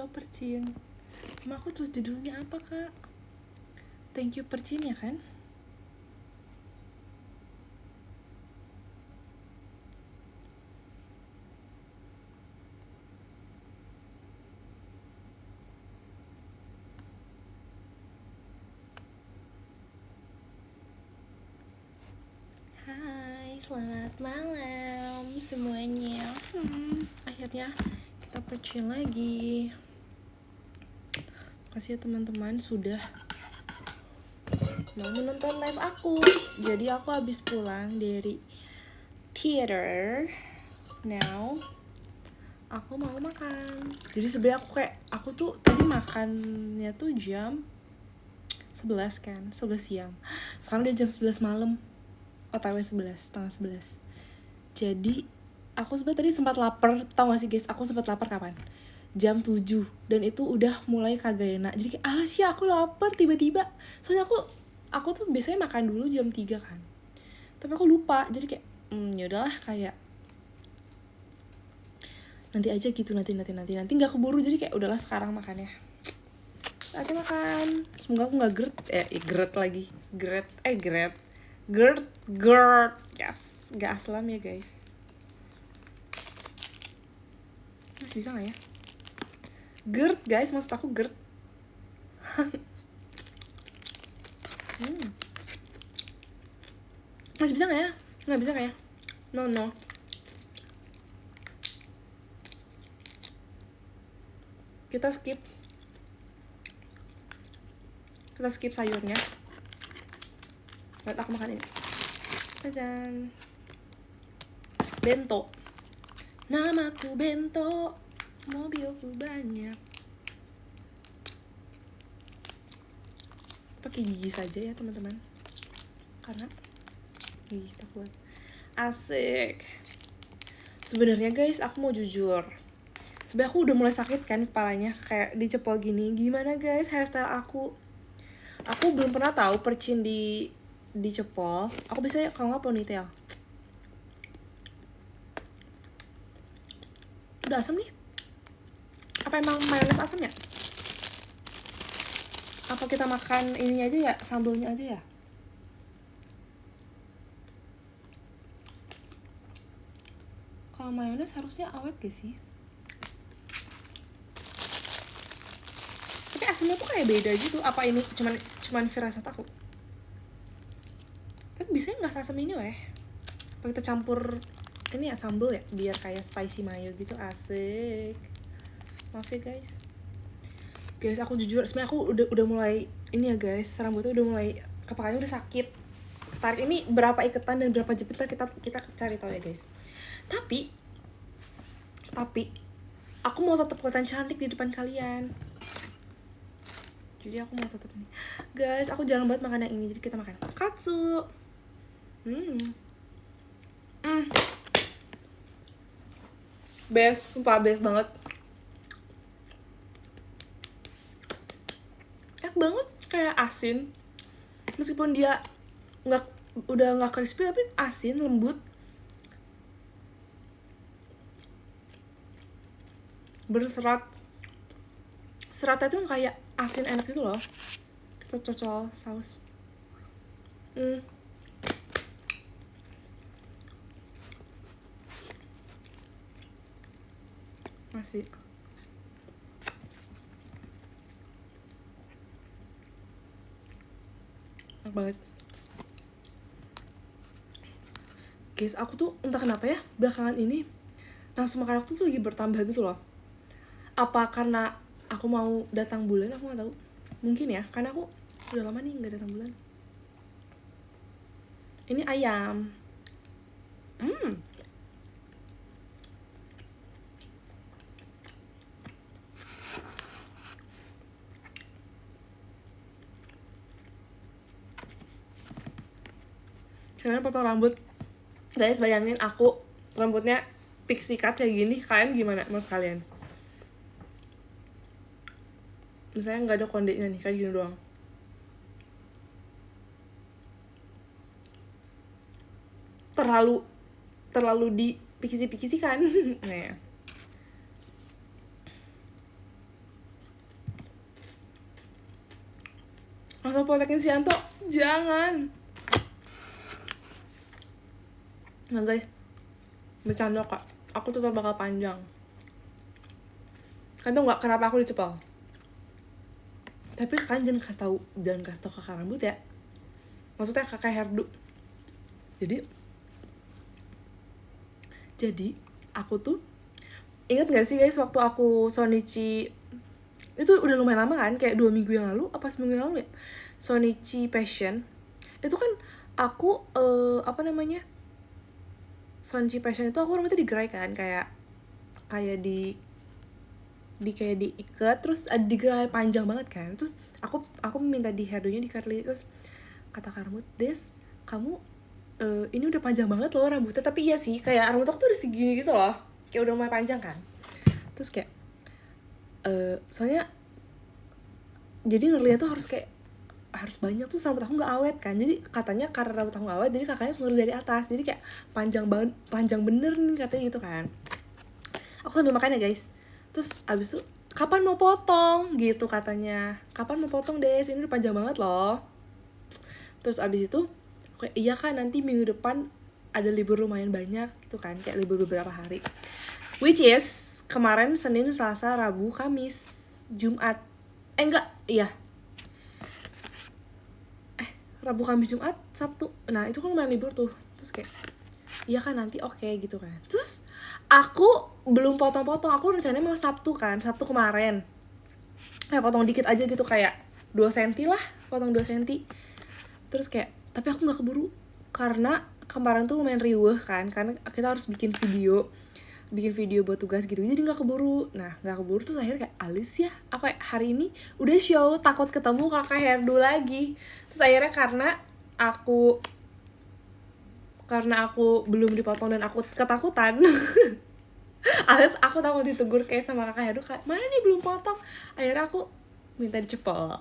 Halo Percin. Emang aku terus judulnya apa kak? Thank you Percin ya kan? Hai, selamat malam semuanya. Akhirnya kita Percin lagi. Makasih ya teman-teman sudah mau menonton live aku. Jadi aku habis pulang dari theater. Now aku mau makan. Jadi sebenarnya aku tuh tadi makannya tuh jam 11 kan, 11 siang. Sekarang udah jam 11 malam. OTW 11, setengah 11. Jadi aku sebenarnya tadi sempat lapar. Tau gak sih guys, aku sempat lapar kapan? Jam 7. Dan itu udah mulai kagak enak. Jadi kayak alas ya aku lapar tiba-tiba. Soalnya aku tuh biasanya makan dulu jam 3 kan. Tapi aku lupa. Jadi kayak yaudahlah kayak nanti aja gitu, nanti nggak keburu. Jadi kayak udahlah sekarang makannya. Saatnya makan. Semoga aku nggak GERD. Yes, nggak aslam ya guys. Masih bisa nggak ya? GERD guys, maksud aku GERD. Masih bisa nggak ya? Nggak bisa nggak ya? No. Kita skip sayurnya. Buat aku makan ini. Cajan. Bento. Namaku Bento. Mobilku banyak. Pakai gigi saja ya teman-teman. Karena gigi kita kuat. Asik. Sebenarnya guys, aku mau jujur. Sebenarnya aku udah mulai sakit kan kepalanya, kayak dicepol gini. Gimana guys hairstyle aku? Aku belum pernah tahu Percin dicepol. Aku biasanya kalau nggak ponytail. Udah asam nih. Apa emang mayones asam ya? Apa kita makan ininya aja ya, sambelnya aja ya? Kalau mayones harusnya awet gak sih? Tapi asamnya tuh kayak beda gitu. Apa ini cuman firasat aku? Tapi biasanya nggak asam ini weh. Apa kita campur ini ya sambel ya, biar kayak spicy mayo gitu. Asik. Maaf ya guys. Guys, aku jujur sebenarnya aku udah mulai ini ya guys, rambutnya udah mulai, kepalanya udah sakit. Tarik ini berapa iketan dan berapa jepitan kita cari tahu ya guys. Tapi aku mau tetap kelihatan cantik di depan kalian. Jadi aku mau tetap ini. Guys, aku jarang banget makan yang ini. Jadi kita makan katsu. Best, sumpah best banget. Enak banget, kayak asin. Meskipun dia udah nggak crispy tapi asin, lembut. Berserat. Seratnya tuh kayak asin enak gitu loh. Kita cocol saus. Masih. Enak banget. Guys, aku tuh entah kenapa ya belakangan ini nafsu makan aku tuh lagi bertambah gitu loh. Apa karena aku mau datang bulan, aku nggak tahu. Mungkin ya, karena aku udah lama nih nggak datang bulan. Ini ayam. Kalian potong rambut, guys, bayangin aku rambutnya pixie cut kayak gini, kalian gimana menurut kalian? Misalnya nggak ada kondeknya nih, kayak gini doang. Terlalu di pikisi kan. Nah ya. langsung potekin Sianto, jangan. Nah guys, bercanda kak, aku tetap bakal panjang. Kan tau nggak kenapa aku dicepol? Tapi kalian jangan kasih tahu kakak rambut ya. Maksudnya kakak hairdo. Jadi aku tuh ingat nggak sih guys, waktu aku Shonichi itu udah lumayan lama kan, kayak 2 minggu yang lalu apa seminggu yang lalu ya, Shonichi Passion itu kan aku Shonichi Passion itu aku rambutnya digerai kan, kayak diikat terus digerai panjang banget kan. Terus aku minta di hairdo-nya di curly, terus kata kak rambut, Des, kamu ini udah panjang banget loh rambutnya. Tapi iya sih, kayak rambut aku tuh udah segini gitu loh, kayak udah mulai panjang kan. Terus kayak soalnya jadi ngerlihat tuh harus banyak tuh, rambut aku nggak awet kan. Jadi katanya karena rambut aku nggak awet, jadi kakaknya suruh dari atas, jadi kayak panjang bener nih katanya gitu kan. Aku sambil makan ya guys. Terus abis itu, kapan mau potong gitu katanya, kapan mau potong Des, ini udah panjang banget loh. Terus abis itu kayak, iya kan nanti minggu depan ada libur lumayan banyak gitu kan, kayak libur beberapa hari, which is kemarin Senin, Selasa, Rabu, Kamis, Jumat. Rabu, Kamis, Jumat, Sabtu. Nah itu kan lumayan libur tuh. Terus kayak, iya kan nanti oke gitu kan. Terus aku belum potong-potong, aku rencananya mau Sabtu kemarin. Kayak potong dikit aja gitu, kayak 2 cm lah, potong 2 cm. Terus kayak, tapi aku gak keburu karena kemarin tuh lumayan riweh kan, karena kita harus bikin video buat tugas gitu, jadi nggak keburu. Terus akhirnya kayak alis ya, aku kayak hari ini udah show, takut ketemu kakak hairdo lagi. Terus akhirnya karena aku belum dipotong dan aku ketakutan alias aku takut ditegur kayak sama kakak hairdo, kayak mana nih belum potong. Akhirnya aku minta dicepol,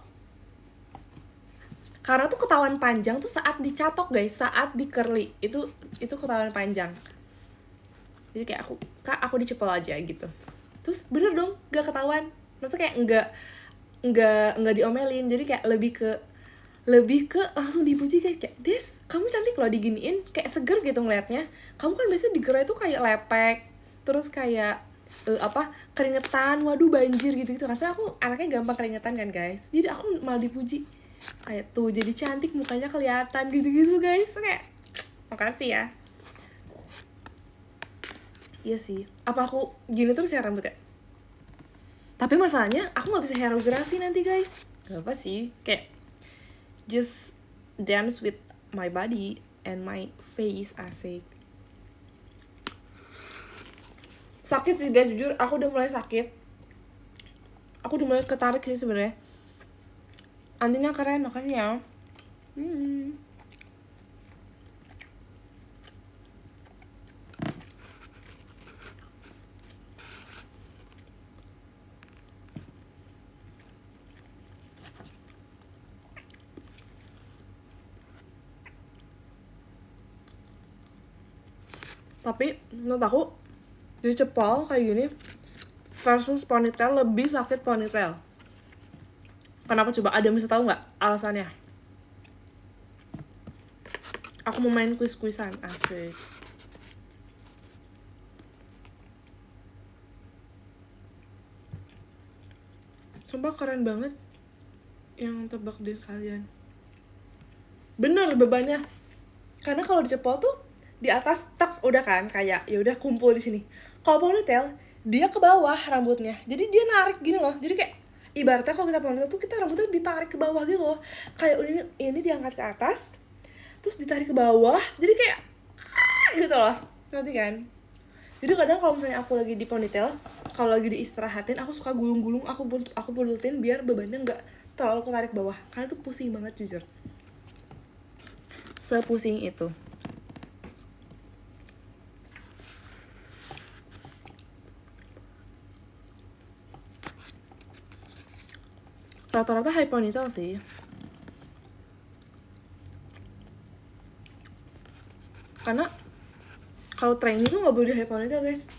karena tuh ketahuan panjang tuh saat dicatok guys, saat di curly itu ketahuan panjang. Jadi kayak aku dicepol aja gitu. Terus bener dong, gak ketahuan. Maksudnya kayak enggak diomelin. Jadi kayak lebih ke langsung dipuji kayak, Des, kamu cantik loh diginiin, kayak seger gitu ngeliatnya. Kamu kan biasanya digerai tuh kayak lepek, terus kayak keringetan, waduh banjir gitu kan. Soalnya aku anaknya gampang keringetan kan guys. Jadi aku malah dipuji kayak, tuh jadi cantik, mukanya kelihatan gitu guys. Kayak makasih ya. Iya sih, apa aku gini terus ya rambutnya? Tapi masalahnya aku gak bisa hairography nanti guys. Gak apa sih, kayak just dance with my body and my face, asik. Sakit sih guys, jujur aku udah mulai sakit. Aku udah mulai ketarik sih sebenarnya. Antinya keren, makasih ya. Tapi menurut aku dicepol kayak gini versus ponytail lebih sakit ponytail. Kenapa coba? Ada yang bisa tahu nggak alasannya? Aku mau main kuis-kuisan, asik. Sumpah keren banget yang tebak deal kalian. Bener bebannya. Karena kalau dicepol tuh di atas tak udah kan, kayak ya udah kumpul di sini. Kalau ponytail dia ke bawah rambutnya, jadi dia narik gini loh. Jadi kayak ibaratnya kalau kita ponytail tuh kita rambutnya ditarik ke bawah gitu loh. Kayak ini diangkat ke atas, terus ditarik ke bawah, jadi kayak gitu loh, ngerti kan? Jadi kadang kalau misalnya aku lagi di ponytail, kalau lagi diistirahatin, aku suka gulung-gulung, aku buletin biar bebannya nggak terlalu ketarik bawah, karena tuh pusing banget jujur. Sepusing itu. Rata-rata high ponytail sih. Karena kalau training tuh nggak boleh di high ponytail guys.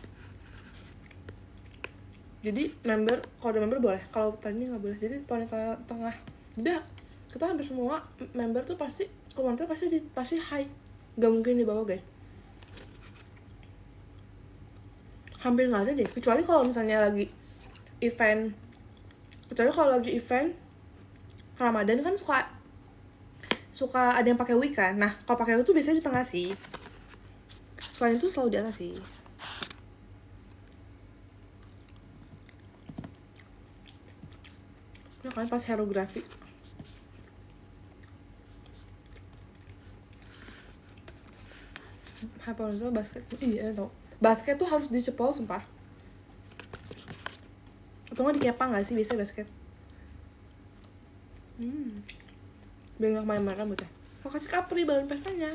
Jadi kalau ada member boleh, kalau training nggak boleh. Jadi ponytail tengah. Udah kita hampir semua member tuh pasti komentar pasti high, gak mungkin di bawah guys, hampir nggak ada deh, kecuali kalau misalnya lagi event Ramadan kan suka ada yang pakai wig kan. Nah kalau pakai wig tuh biasanya di tengah sih, selain itu selalu di atas sih. Nah kan pas hierografi itu basket, iya tau, basket tuh harus dicepol sumpah, atau nggak dikepang nggak sih biasanya basket. Biar nggak kemana-mana rambutnya. Mau kasih Capri balon pestanya.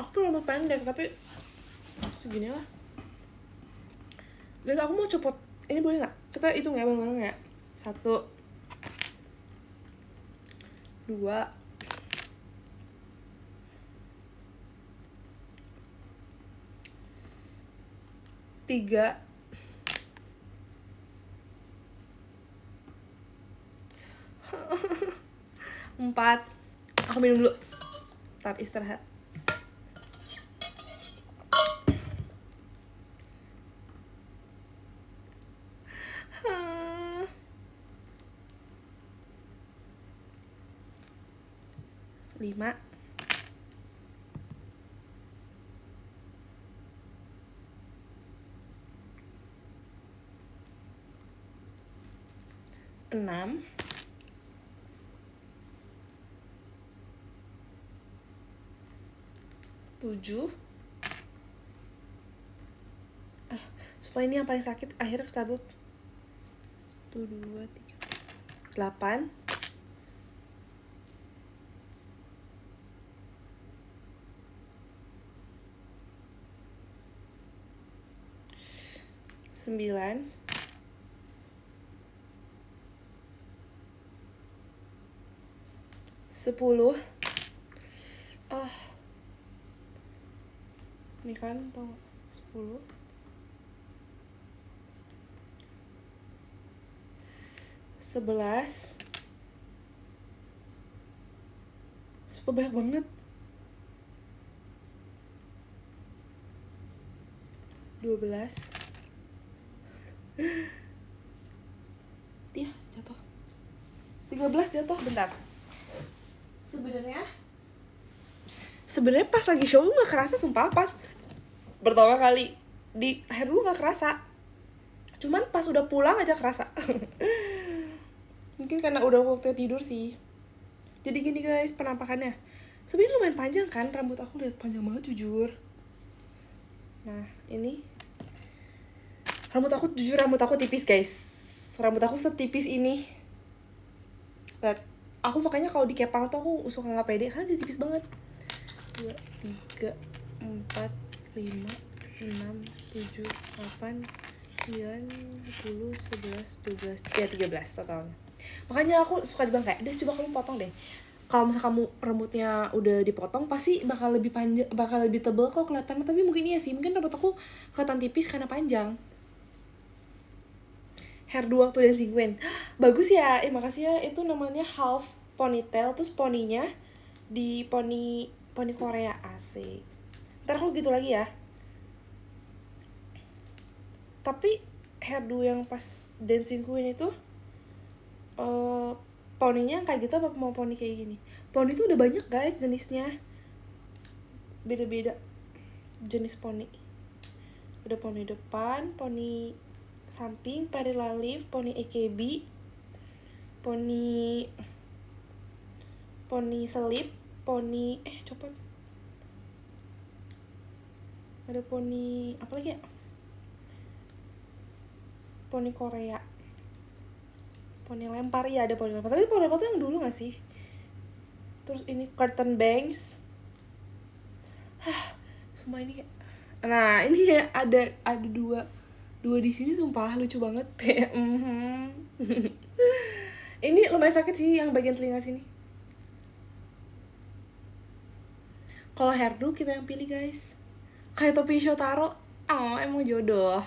Aku tuh rambut pendek tapi segini lah. Guys, aku mau copot. Ini boleh nggak? Kita hitung ya bareng-bareng ya. 1, 2, 3, 4. Aku minum dulu. Ntar istirahat. 5, 6, 7. Supaya ini yang paling sakit akhirnya ketabut. 1, 2, 3, 8, 9, 10. Ini kan tau gak? 10, 11. Super banyak banget. 12. Iya, jatuh. 13 jatuh, bentar. Sebenarnya pas lagi show tuh gak kerasa sumpah, pas pertama kali di hair dulu gak kerasa. Cuman pas udah pulang aja kerasa. Mungkin karena udah waktu tidur sih. Jadi gini guys, penampakannya. Sebenarnya lumayan panjang kan, rambut aku lihat panjang banget jujur. Nah, ini rambut aku tipis guys. Rambut aku setipis ini. Lihat, aku makanya kalau dikepang tuh aku suka nggak pede karena dia tipis banget. 2, 3, 4, 5, 6, 7, 8, 9, 10, 11, 12, ya 13 totalnya. Makanya aku suka dibilang kayak, deh coba kamu potong deh. Kalau misalnya kamu rambutnya udah dipotong pasti bakal lebih panjang, bakal lebih tebal kok kelihatannya. Tapi mungkin iya sih, mungkin rambut aku kelihatan tipis karena panjang. Hair 2 waktu Dancing Queen. Bagus ya, makasih ya. Itu namanya half ponytail, terus poninya di poni Korea, asik. Ntar aku gitu lagi ya. Tapi hairdo yang pas Dancing Queen itu poninya kayak gitu apa mau poni kayak gini? Poni itu udah banyak guys jenisnya. Beda-beda jenis poni. Udah poni depan, poni samping, parallel leaf, poni AKB, poni selip, poni copot. Ada poni apa lagi ya? Poni Korea. Poni lempar, ya ada poni lempar. Tapi poni lempar tuh yang dulu gak sih? Terus ini curtain bangs. Sumpah ini kayak, nah ini ya ada dua di sini sumpah lucu banget kayak Ini lumayan sakit sih yang bagian telinga sini. Kalau hairdo kita yang pilih guys. Kayak topi Shotaro. Oh emang jodoh.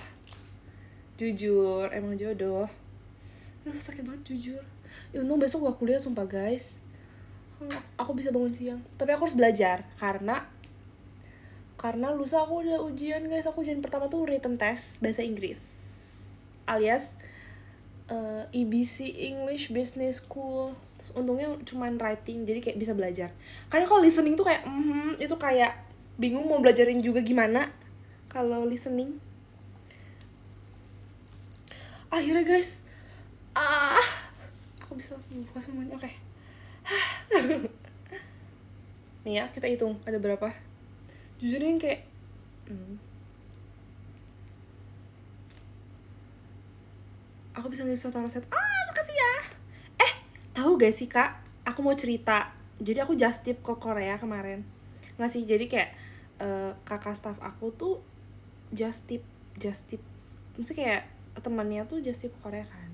Jujur emang jodoh. Aduh sakit banget jujur. Ya untung besok gak kuliah sumpah guys. Aku bisa bangun siang. Tapi aku harus belajar karena lusa aku udah ujian guys. Aku ujian pertama tuh written test bahasa Inggris alias EBC English Business School. Terus untungnya cuman writing jadi kayak bisa belajar. Karena kalau listening tuh kayak itu kayak bingung mau belajarin juga gimana kalau listening. Akhirnya guys aku bisa buka semuanya. Oke. Nih ya kita hitung ada berapa. Jujur ini kayak aku bisa ngasih taruh set. Makasih ya. Tahu gak sih kak, aku mau cerita. Jadi aku just tip ke Korea kemarin. Nggak sih, jadi kayak kakak staff aku tuh just tip. Maksudnya kayak temannya tuh just tip Korea kan.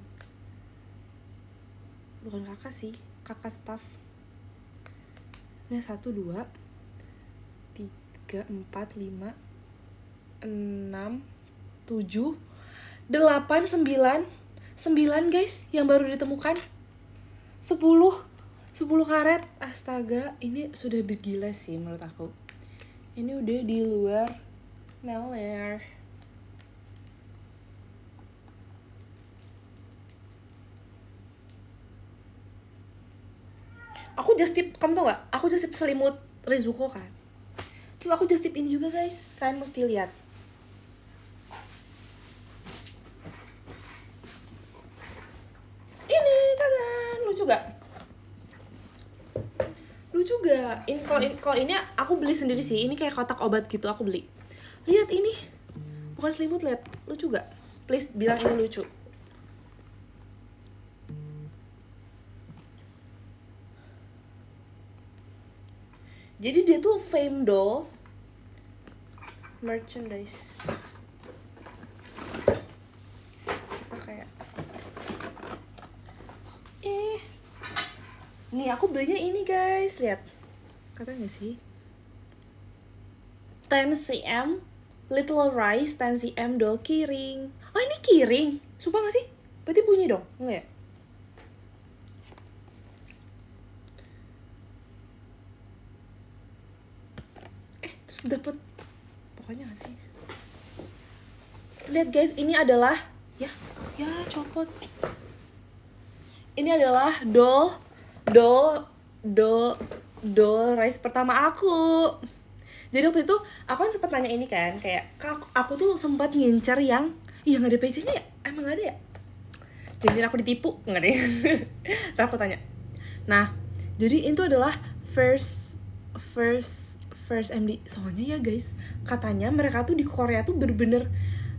Bukan kakak sih, kakak staff. Nah 1, 2, 3, 4, 5, 6, 7, 8, 9 guys yang baru ditemukan. 10 karet. Astaga, ini sudah bergila sih menurut aku. Ini udah di luar nalar. Aku just tip, kamu tau gak? Aku just tip selimut Rizuko kan. Terus aku just tip ini juga guys. Kalian mesti lihat. Ini, cadan, lucu gak? Lucu gak? Ini kalau ini aku beli sendiri sih. Ini kayak kotak obat gitu aku beli. Lihat ini. Bukan selimut, lihat. Lucu gak? Please bilang ini lucu. Jadi dia tuh fame doll merchandise. Kita kayak nih aku belinya ini guys, lihat. Kata nggak sih? 10 cm Little Rice 10 cm doll keyring. Oh ini keyring, sumpah nggak sih? Berarti bunyi dong, enggak ya? Terus dapet pokoknya nggak sih? Lihat guys, ini adalah ya copot. Ini adalah doll rice pertama aku. Jadi waktu itu aku kan sempat nanya ini kan, kayak aku tuh sempat ngincer yang nggak ada PC-nya ya, emang nggak ada ya? Jadi aku ditipu nggak deh. Terus aku tanya. Nah, jadi itu adalah first MD. Soalnya ya guys, katanya mereka tuh di Korea tuh bener-bener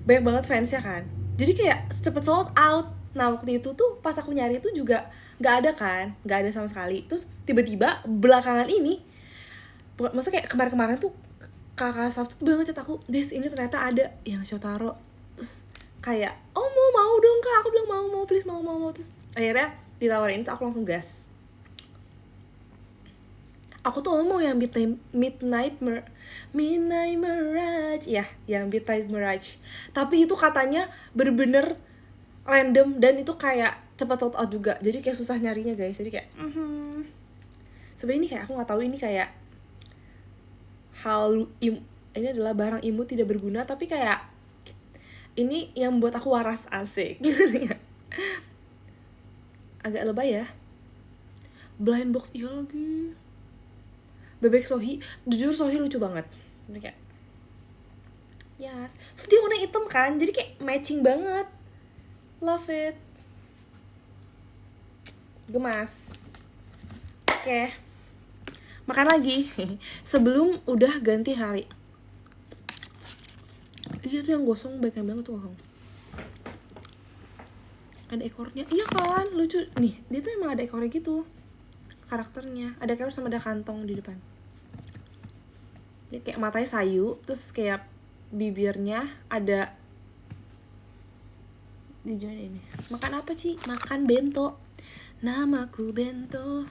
banyak banget fansnya kan. Jadi kayak cepet sold out. Nah waktu itu tuh pas aku nyari tuh juga nggak ada kan, nggak ada sama sekali. Terus tiba-tiba belakangan ini, maksudnya kayak kemarin-kemarin tuh kakak staff tuh banget ngechat aku, Des ini ternyata ada yang Shotaro. Terus kayak mau dong kak, aku bilang mau please mau. Terus akhirnya ditawarin, terus aku langsung gas. Aku tuh mau yang Midnight Mirage ya, yang Midnight Mirage. Tapi itu katanya bener-bener random dan itu kayak cepat sold out juga. Jadi kayak susah nyarinya guys. Jadi kayak sebenarnya ini kayak aku nggak tahu ini kayak ini adalah barang imut tidak berguna, tapi kayak ini yang membuat aku waras, asik. Agak lebay ya. Blind box iya lagi. Bebek Sohi, jujur Sohi lucu banget. Jadi kayak yes. Terus dia warna hitam kan, jadi kayak matching banget. Love it. Gemas. Oke. Makan lagi. Sebelum udah ganti hari. Iya tuh yang gosong banyak banget tuh gosong. Ada ekornya. Iya kan, lucu. Nih, dia tuh emang ada ekornya gitu. Karakternya ada ekor sama ada kantong di depan. Dia kayak matanya sayu, terus kayak bibirnya ada di ini. Makan apa sih? Makan bento. Namaku bento.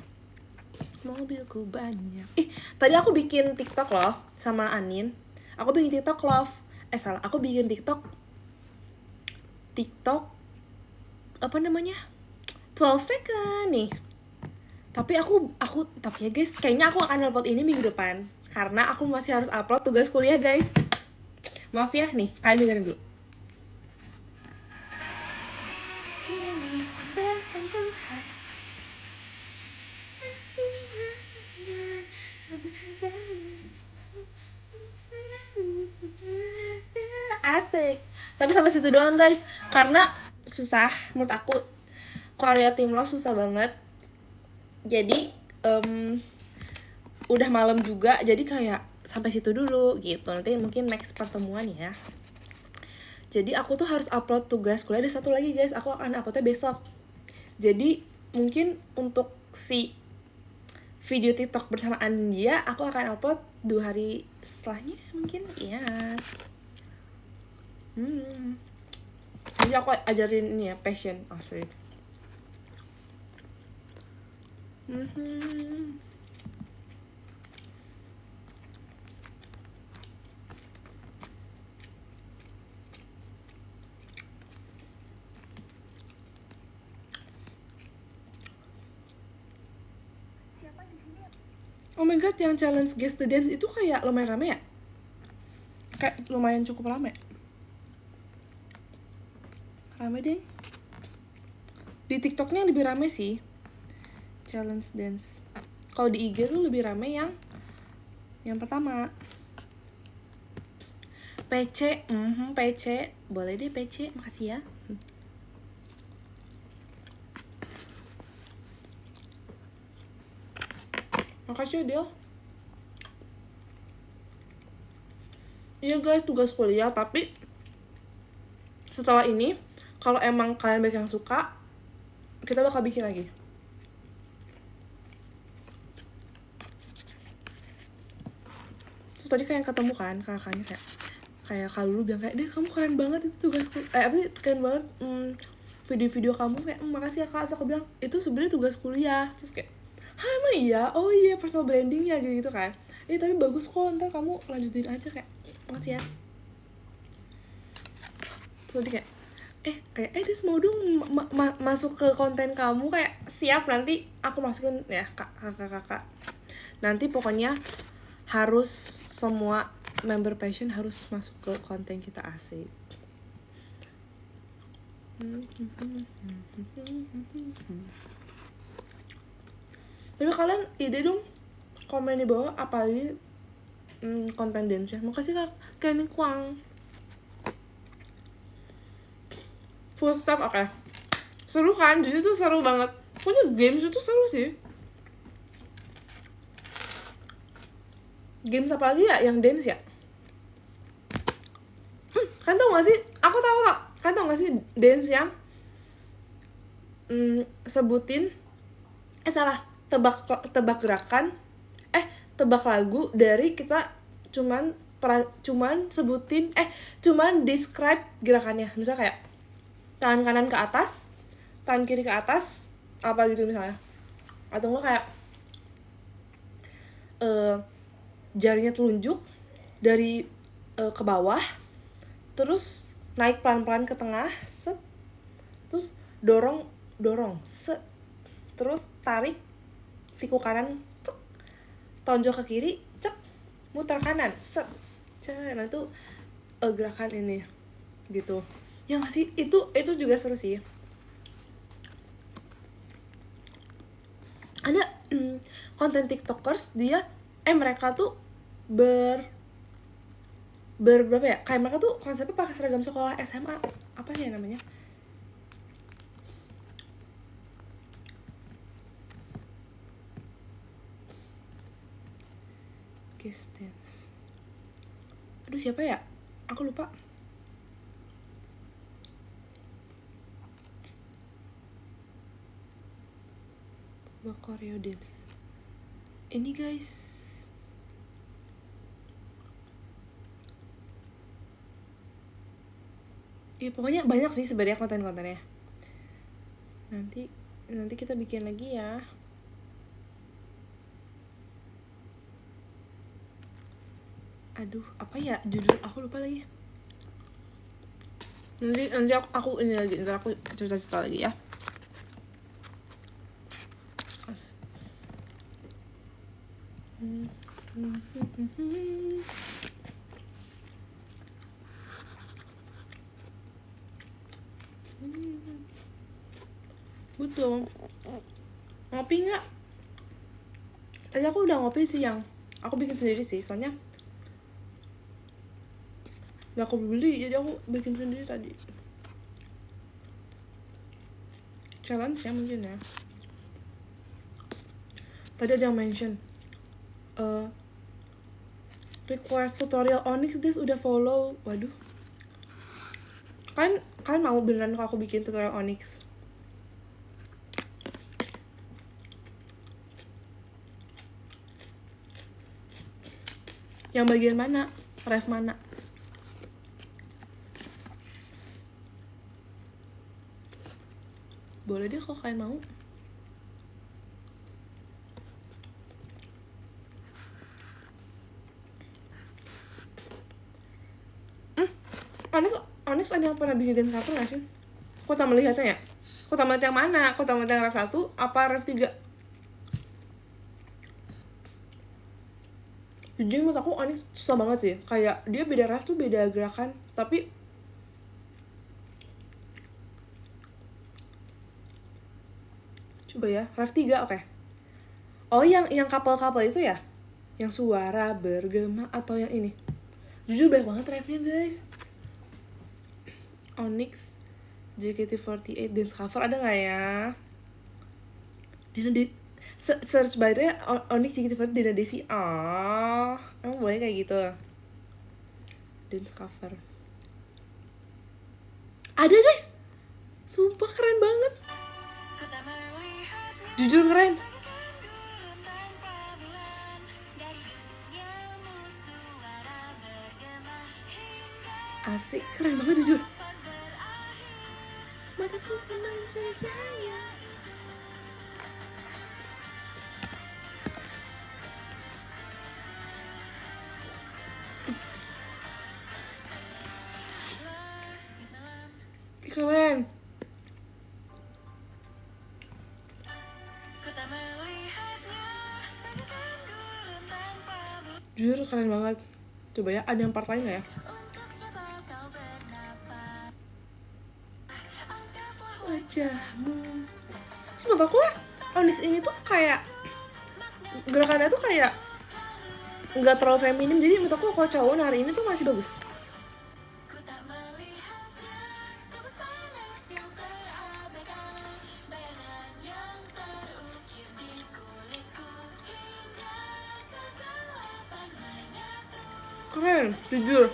mobilku banyak. Tadi aku bikin TikTok loh sama Anin. Aku bikin TikTok love. Salah, aku bikin TikTok apa namanya? 12 second nih. Tapi tapi ya guys, kayaknya aku akan upload ini minggu depan karena aku masih harus upload tugas kuliah, guys. Maaf ya nih, kalian dengerin dulu. Asik. Tapi sampai situ doang, guys. Karena susah menurut aku. Korea Team Love susah banget. Jadi udah malam juga, jadi kayak sampai situ dulu gitu. Nanti mungkin next pertemuan ya. Jadi aku tuh harus upload tugas kuliah. Ada satu lagi, guys, aku akan uploadnya besok. Jadi mungkin untuk si video TikTok bersama Andia aku akan upload 2 hari setelahnya mungkin. Yes. Jadi aku ajarin ini ya, passion asli. Oh my god, yang challenge Guess the Dance itu kayak lumayan rame ya? Kayak lumayan cukup rame. Rame deh. Di TikToknya lebih rame sih challenge dance. Kalau di IG tuh lebih rame yang pertama. PC, PC. Boleh deh PC, makasih ya. Makasih ya, Del. Iya guys, tugas kuliah, tapi setelah ini kalau emang kalian banyak yang suka, kita bakal bikin lagi. Terus tadi kayak ketemu kan kakaknya, kayak kalau dulu bilang kayak, "Deh, kamu keren banget itu tugas keren banget video-video kamu." Kayak, "Makasih ya Kak." Terus aku bilang, "Itu sebenarnya tugas kuliah." Terus kayak, "Hah, emang iya? Oh iya, personal branding ya," gitu kan. Tapi bagus kok, ntar kamu lanjutin aja." Kayak, "Makasih ya." Terus dia kayak Des mau dong masuk ke konten kamu. Kayak, siap, nanti aku masukin ya kakak. Nanti pokoknya harus semua member passion harus masuk ke konten kita, asik. Tapi kalian ide dong, komen di bawah apa lagi konten dance ya. Makasih Kak Kenny Kwang. Full stop, oke. Seru kan? Jadi tuh seru banget. Pokoknya games itu seru sih. Games apa lagi ya yang dance ya? Kan tau gak sih? Aku tahu kok. Kan tau gak sih dance yang sebutin salah, tebak gerakan, tebak lagu dari kita cuman sebutin cuman describe gerakannya. Misal kayak tangan kanan ke atas, tangan kiri ke atas, apa gitu misalnya. Atau enggak kayak jarinya telunjuk dari ke bawah, terus naik pelan-pelan ke tengah, set, terus dorong, set, terus tarik siku kanan, cek, tonjok ke kiri, cek, muter kanan, set, nah itu gerakan ini gitu ya nggak sih? Itu juga seru sih. Ada konten tiktokers, dia mereka tuh berapa ya, kayak mereka tuh konsepnya pakai seragam sekolah SMA, apa sih namanya, Guess Dance. Aduh, siapa ya, aku lupa. Choreo Dance ini guys. Ya pokoknya banyak sih sebenarnya konten-kontennya. Nanti kita bikin lagi ya. Aduh, apa ya judul, aku lupa lagi. Nanti aku ini lagi, ntar aku cerita lagi ya. Betul. Ngopi nggak? Tadi aku udah ngopi sih, yang aku bikin sendiri sih, soalnya nggak aku beli, jadi aku bikin sendiri tadi. Challenge ya mungkin ya. Tadi ada yang mention request tutorial Onyx Days udah follow. Waduh, kalian mau beneran kalau aku bikin tutorial Onyx? Yang bagian mana? Ref mana? Boleh deh kalau kalian mau. Onyx ada yang pernah bikin dance cover gak sih? Kok tak melihatnya ya? Kok tak melihat yang mana? Kok tak melihat yang ref 1 apa ref 3? Jujur menurut aku Onyx susah banget sih. Kayak dia beda ref tuh beda gerakan, tapi coba ya, ref 3 oke. Oh, yang couple itu ya? Yang suara bergema atau yang ini? Jujur banyak banget refnya guys. Onyx JKT48 dance cover ada nggak ya? Dina search by the Onyx JKT48 Dina Desi. Emang boleh kayak gitu? Dance cover ada guys, sumpah keren banget. Jujur keren. Asik, keren banget jujur. Mataku memancar cahaya. Keren. Jujur keren banget. Coba ya, ada yang part lain gak ya? Wajahmu. Menurut aku Onyx ini tuh kayak gerakannya tuh kayak nggak terlalu feminim, jadi menurut aku kalau cowok hari ini tuh masih bagus. Keren, jujur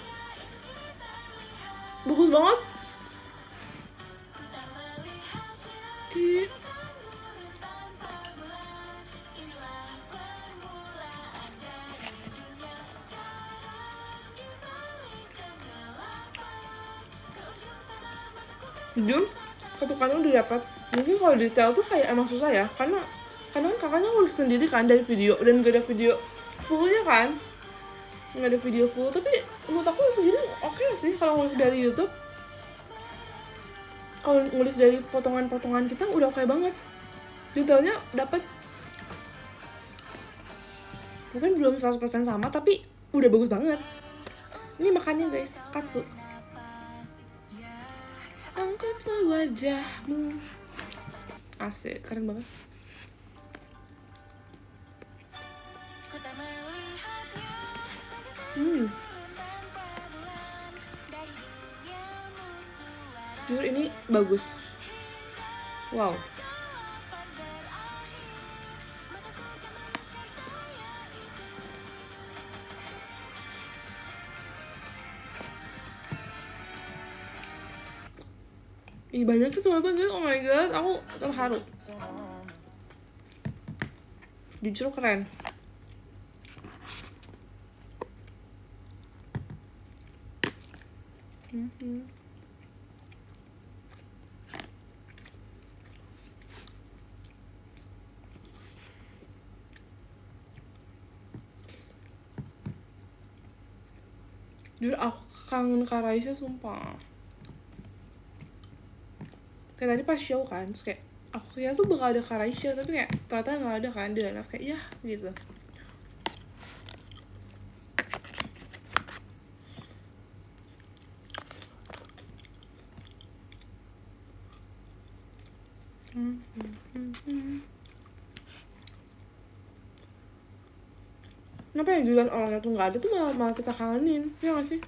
bagus banget. Jujur ketukannya udah dapat. Mungkin kalau detail tuh kayak emang susah ya, karena kan kakaknya ngulik sendiri kan dari video, dan gak ada video fullnya kan, nggak ada video full. Tapi menurut aku segini oke sih kalau ngulik dari YouTube. Kalau ngulik dari potongan-potongan kita udah oke banget, detailnya dapat. Mungkin belum 100% sama, tapi udah bagus banget. Ini makannya guys, katsu. Angkatlah wajahmu. Asik, keren banget. Jujur ini bagus. Wow. Ih, banyak tuh teman-teman guys, oh my god, aku terharu. Jujur keren. Jujur aku kangen Kak Raisya sumpah. Kayak tadi pas show kan, terus kayak aku kira tuh bakal ada Kak Raisya, tapi kayak ternyata nggak ada kan. Dan kayak ya gitu. Kenapa yang duluan orangnya tuh nggak ada tuh malah kita kangenin, ya nggak sih?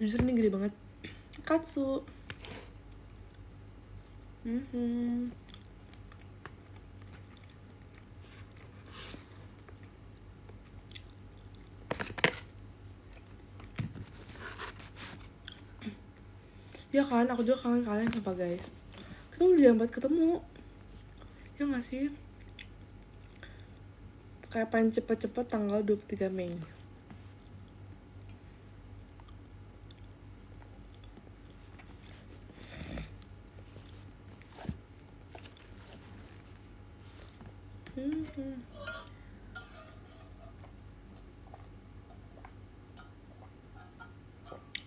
Jujur ini gede banget. Katsu. Ya kan, aku juga kangen kalian sama guys. Kita udah jam 4 ketemu. Ya gak sih? Kayak pengen cepet-cepet tanggal 23 Mei.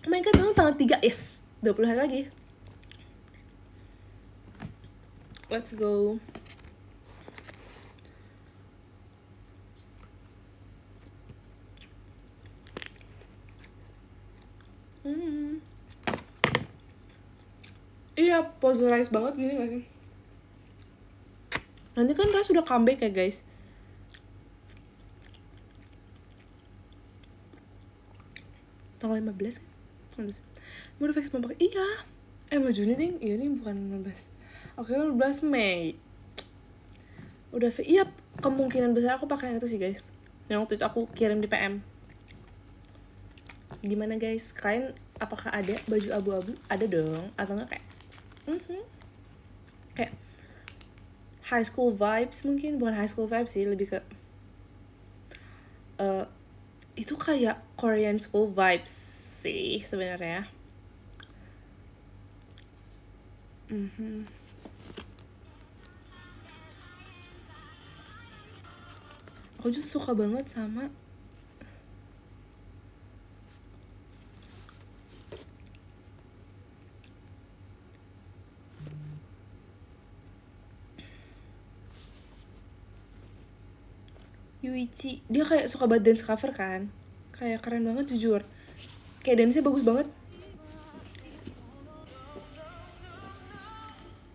Oh my god, sekarang tanggal 3 is 20 hari lagi. Let's go. Iya, posterize banget gini gak sih? Nanti kan Ras udah comeback ya guys. Tanggal 15 kan? Mau udah fix mau pakai? Iya. Mau Juni ding? Iya nih bukan 15. Oke, 15 Mei. Udah iya, kemungkinan besar aku pakai yang itu sih guys. Yang waktu itu aku kirim di PM. Gimana guys? Kalian apakah ada baju abu-abu? Ada dong. Atau enggak kayak kayak high school vibes mungkin. Bukan high school vibes sih, lebih ke itu kayak Korean school vibes sih sebenarnya. Aku juga suka banget sama Yuichi. Dia kayak suka banget dance cover kan. Kayak keren banget jujur. Kayak dance-nya bagus banget.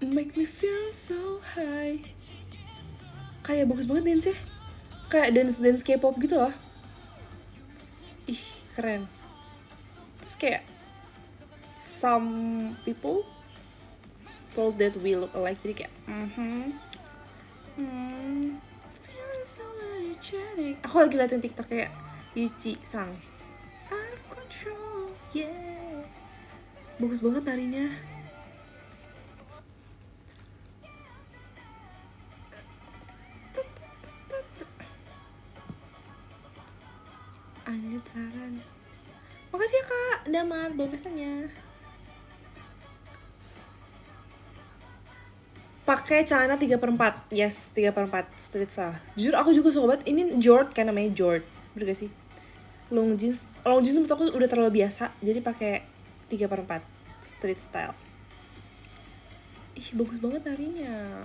Make me feel so high. Kayak bagus banget dance-nya. Kayak dance K-pop gitu loh. Ih, keren. Terus kayak some people told that we look alike. Jadi kayak aku lagi liatin TikTok kayak Yuichi sang out of control, yeah. Bagus banget narinya. Angin saran. Makasih ya kak Damar, belum pestanya. Pakai celana 3/4. Yes, 3/4 street style. Jujur aku juga suka banget. Ini Jord kan namanya Jord. Bener gak sih? Long jeans menurut aku udah terlalu biasa. Jadi pakai 3/4 street style. Ih, bagus banget narinya.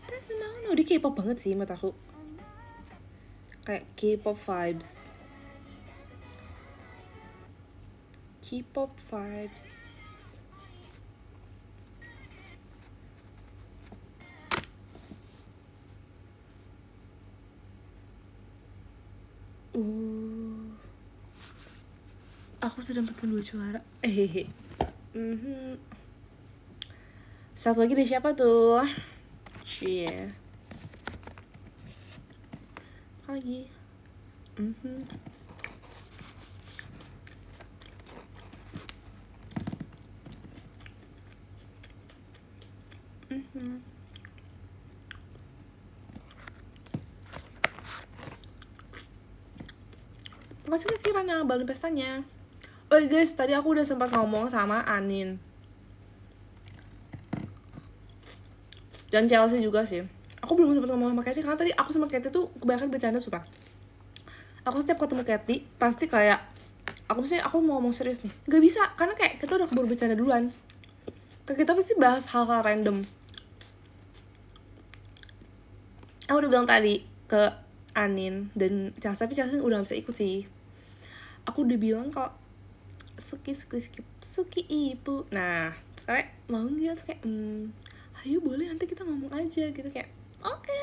That's a no. Dia K-pop banget sih menurut aku. Kayak K-pop vibes. K-pop vibes. Aku sudah mendapatkan 2 juara. Satu lagi dari siapa tuh? Cie. Lagi. Masih kepikiran yang balon pestanya. Oh guys, tadi aku udah sempat ngomong sama Anin dan Chelsea juga sih. aku belum sempat ngomong sama Katy karena tadi aku sama Katy tuh kebanyakan bercanda suka. Aku setiap ketemu Katy pasti kayak aku mau ngomong serius nih, nggak bisa karena kayak kita udah keburu bercanda duluan. Kita pasti bahas hal-hal random. Aku udah bilang tadi ke Anin dan Chelsea, tapi Chelsea udah gak bisa ikut sih. Aku udah bilang kalau Suki ibu. Nah kayak mau nggak, kayak ayo boleh nanti kita ngomong aja gitu, kayak oke.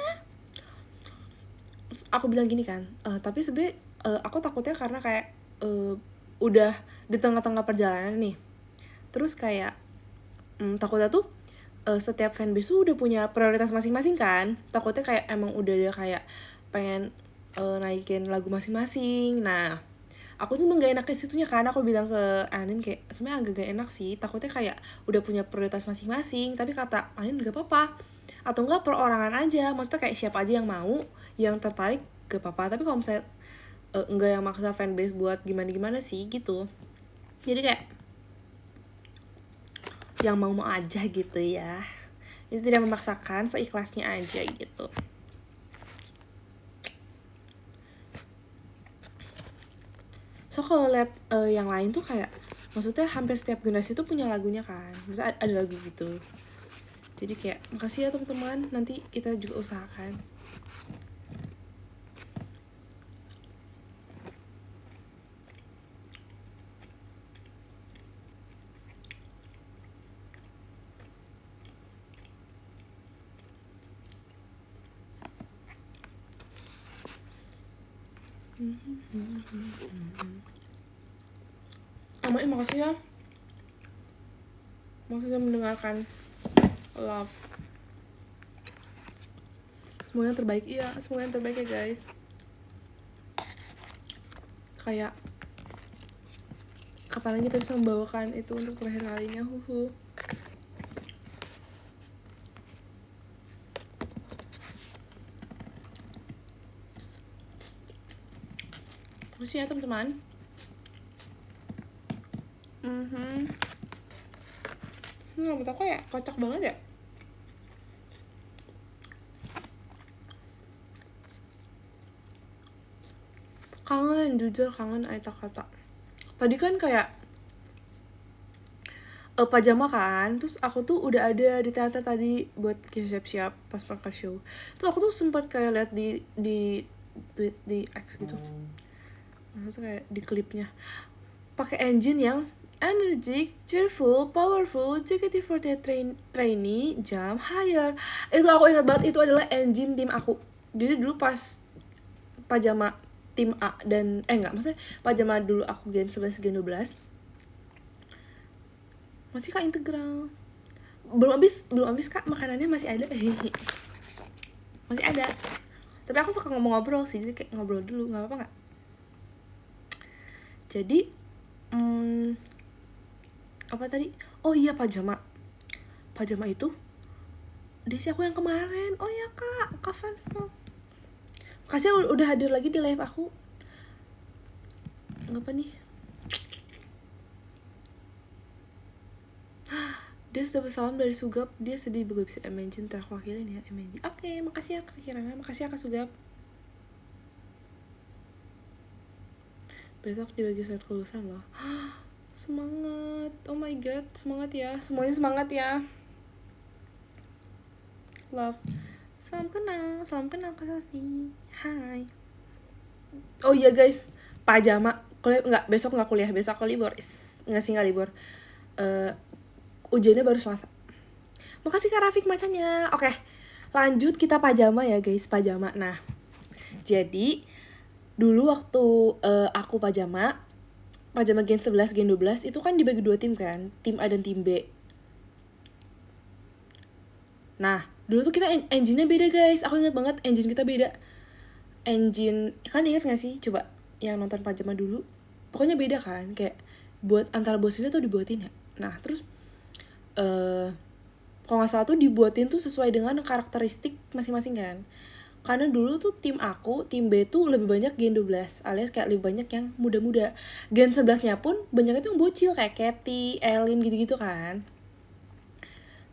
Terus aku bilang gini kan, tapi sebenarnya aku takutnya karena kayak udah di tengah-tengah perjalanan nih, terus kayak takutnya tuh setiap fanbase tuh udah punya prioritas masing-masing kan, takutnya kayak emang udah ada kayak pengen naikin lagu masing-masing. Nah aku tuh gak enak ke situnya kan, aku bilang ke Anin kayak sebenarnya agak gak enak sih, takutnya kayak udah punya prioritas masing-masing. Tapi kata Anin gak apa-apa, atau enggak perorangan aja, maksudnya kayak siapa aja yang mau, yang tertarik gak apa-apa. Tapi kalau misalnya enggak yang maksa fanbase buat gimana-gimana sih gitu. Jadi kayak yang mau aja gitu ya, jadi tidak memaksakan, seikhlasnya aja gitu. So kalau lihat yang lain tuh kayak, maksudnya hampir setiap generasi tuh punya lagunya kan, misalnya ada lagu gitu. Jadi kayak makasih ya teman-teman, nanti kita juga usahakan. Amain makasih ya, makasih mendengarkan. Love, semoga yang terbaik. Iya, semoga yang terbaik ya guys. Kayak kapan lagi kita bisa membawakan itu untuk terakhir kalinya. Makasih ya teman-teman. Ini rambut aku ya kocak banget ya. Kangen, jujur kangen Aita kata. Tadi kan kayak pajama kan, terus aku tuh udah ada di teater tadi buat siap-siap pas mereka show. Terus aku tuh sempat kayak liat di tweet di X gitu, maksudnya kayak di klipnya pakai engine yang energetic, cheerful, powerful, JKT48 trainee, jump higher. Itu aku ingat banget, itu adalah engine tim aku. Jadi dulu pas pajama tim A dan maksudnya pajama dulu aku gen 11 gen 12 masih Kak integral, belum habis Kak, makanannya masih ada. Masih ada, tapi aku suka ngobrol sih, jadi kayak ngobrol dulu, nggak apa-apa nggak. Jadi apa tadi, oh iya pajama itu Desi aku yang kemarin. Oh ya Kak Vanpo, makasih udah hadir lagi di live aku. Apa nih, dia sudah salam dari Sugap, dia sedih gue bisa imagine terwakilin ya imagine. Oke, makasih ya Kak Kirana, makasih ya Kak Sugap. Besok dibagi surat kelulusan loh. Semangat, oh my god, semangat ya, semuanya semangat ya. Love, salam kenal Kak Safi, hai. Oh iya guys, pajama kuliah nggak, besok nggak kuliah, besok aku libur. Nggak sih, nggak libur, ujiannya baru Selasa. Makasih Kak Rafiq macanya. Oke, lanjut kita pajama ya guys, pajama. Nah, jadi dulu waktu aku pajama gen 11 gen 12 itu kan dibagi 2 tim kan, tim A dan tim B. Nah dulu tuh kita engine-nya beda guys, aku ingat banget engine kita beda. Engine, kan ingat gak sih, coba yang nonton pajama dulu, pokoknya beda kan, kayak buat antara bosnya tuh dibuatin ya. Nah terus kalau nggak salah tuh dibuatin tuh sesuai dengan karakteristik masing-masing kan. Karena dulu tuh tim aku, tim B tuh lebih banyak gen 12, alias kayak lebih banyak yang muda-muda. Gen 11-nya pun banyaknya tuh yang bocil, kayak Katy, Elin gitu-gitu kan.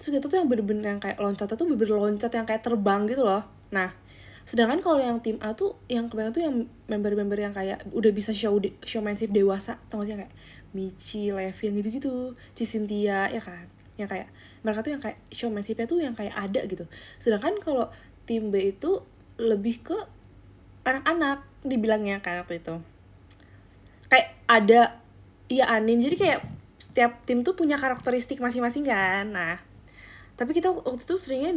Terus kita tuh yang bener-bener yang kayak loncatnya tuh bener-bener loncat yang kayak terbang gitu loh. Nah, sedangkan kalau yang tim A tuh yang kebanyakan tuh yang member-member yang kayak udah bisa showmanship dewasa, tau gak sih, yang kayak Michi, Levin gitu-gitu, Cynthia ya kan, yang kayak mereka tuh yang kayak showmanshipnya tuh yang kayak ada gitu. Sedangkan kalau tim B itu lebih ke anak-anak dibilangnya kan waktu itu, kayak ada iya anin, jadi kayak setiap tim tuh punya karakteristik masing-masing kan. Nah, tapi kita waktu itu seringnya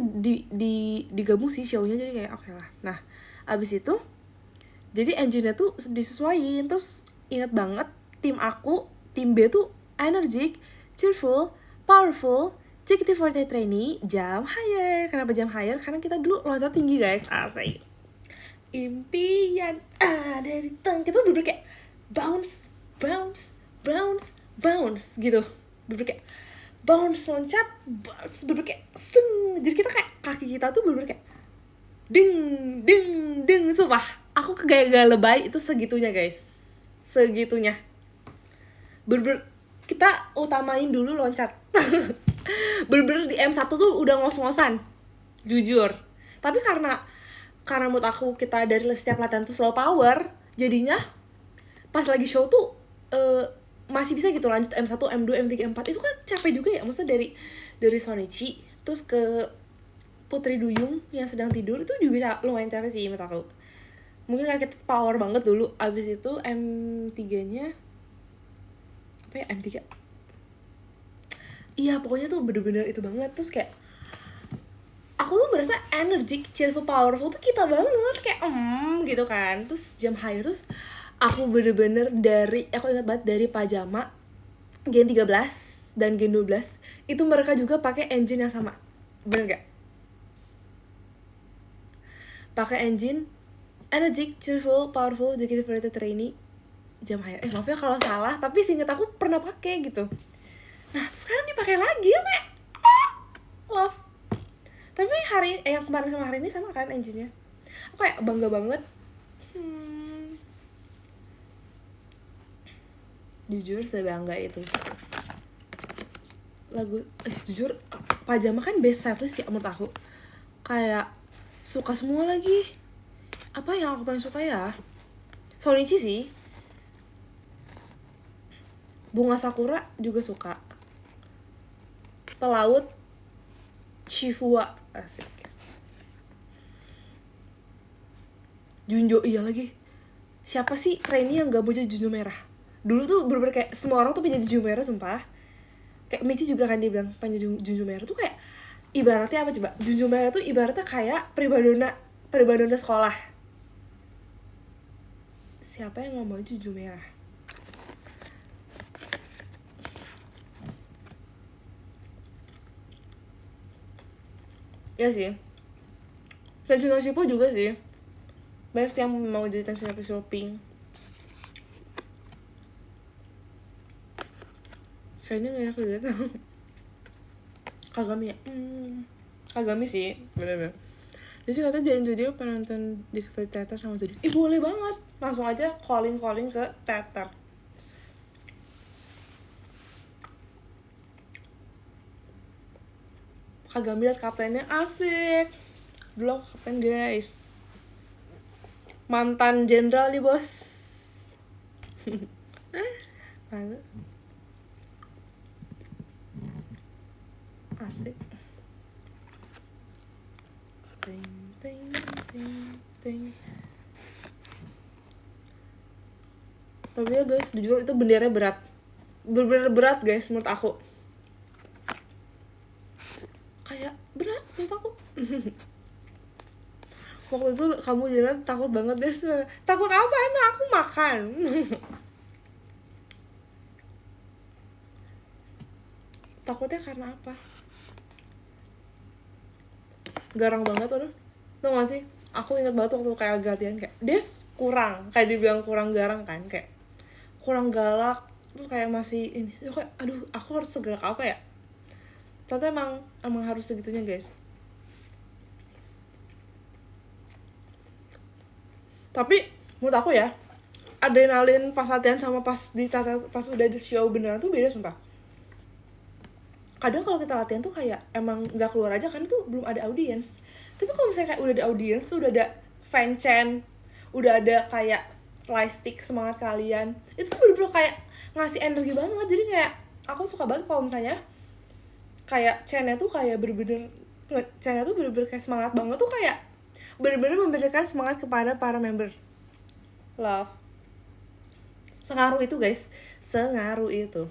digabung sih show-nya, jadi kayak oke lah. Nah, abis itu jadi engine-nya tuh disesuaiin. Terus inget banget tim aku, tim B tuh energic, cheerful, powerful, JKT48 trainee, jump higher. Kenapa jump higher? Karena kita dulu loncat tinggi guys, asik. Impian ada di tangan, kita tuh bener kayak bounce, bounce, bounce, bounce gitu, bener kayak bounce, loncat, bounce, bener kayak seng. Jadi kita kayak kaki kita tuh bener kayak ding, ding, ding. Sumpah, aku ke gaya-gaya lebay itu segitunya guys, segitunya. Bener-bener kita utamain dulu loncat. Bener-bener di M1 tuh udah ngos-ngosan, jujur. Tapi karena menurut aku kita dari setiap latihan tuh slow power, jadinya pas lagi show tuh masih bisa gitu lanjut M1, M2, M3, M4. Itu kan capek juga ya, maksudnya dari Sonichi terus ke Putri Duyung yang sedang tidur, itu juga lumayan capek sih menurut aku. Mungkin karena kita power banget dulu. Abis itu M3-nya apa ya, M3? Iya, pokoknya tuh bener-bener itu banget. Terus kayak aku tuh berasa energetic, cheerful, powerful tuh kita banget, kayak gitu kan. Terus jump higher, terus aku bener-bener aku ingat banget dari Pajama Gen 13 dan Gen 12 itu mereka juga pakai engine yang sama, bener gak? Pakai engine energetic, cheerful, powerful, JKT48 trainee, jump higher. Maaf ya kalau salah, tapi seinget aku pernah pakai gitu. Nah, terus sekarang dipakai lagi ya, kayak love. Tapi yang kemarin sama hari ini sama kan engine-nya. Aku kayak bangga banget. Jujur sebangga itu. Lagu jujur Pajama kan best setlist ya menurut aku. Kayak suka semua lagi. Apa yang aku paling suka ya? Sonichi sih. Bunga Sakura juga suka. Pelaut Chifua, asik. Junjo, iya lagi. Siapa sih trainee yang gak mau jadi Junjo merah? Dulu tuh bener-bener kayak semua orang tuh pengen jadi Junjo merah, sumpah. Kayak Michi juga kan dia bilang pengen jadi Junjo merah tuh kayak ibaratnya apa coba? Junjo merah tuh ibaratnya kayak primadona sekolah. Siapa yang gak mau Junjo merah? Ya sih. Tenshin no Shippo juga sih. Banyak yang mau jadi Tenshin no Shopping. Kayaknya gak enak dilihat. Kagami ya? Kagami sih, bener-bener. Jadi katanya jadiin video penonton di teater sama Zodiac. Boleh banget. Langsung aja calling ke teater. Kagami liat kaptennya asik. Dulu aku kapten guys. Mantan jenderal nih bos. Malu. Asik. Ting ting ting ting. Tapi ya guys, jujur itu benderanya berat. Bener-bener berat guys menurut aku. Kayak berat menurut aku. Waktu itu kamu jalan takut banget deh. Takut apa? Emang aku makan. Takutnya karena apa? Garang banget udah. Tau gak sih? Aku ingat banget waktu kayak gantian kayak Des kurang, kayak dibilang kurang garang kan, kayak kurang galak, terus kayak masih ini. Kayak aduh, aku harus segerak apa ya? Ternyata emang harus segitunya guys. Tapi menurut aku ya, adrenalin pas latihan sama pas udah di show beneran tuh beda sumpah. kadang kalau kita latihan tuh kayak emang nggak keluar aja karena tuh belum ada audiens. Tapi kalau misalnya kayak udah ada audiens, udah ada fan chant, udah ada kayak lightstick semangat kalian, itu tuh bener-bener kayak ngasih energi banget. Jadi kayak aku suka banget kalau misalnya kayak chantnya tuh kayak bener-bener kayak semangat banget tuh, kayak bener-bener memberikan semangat kepada para member. Love. Sengaruh itu guys, sengaruh itu.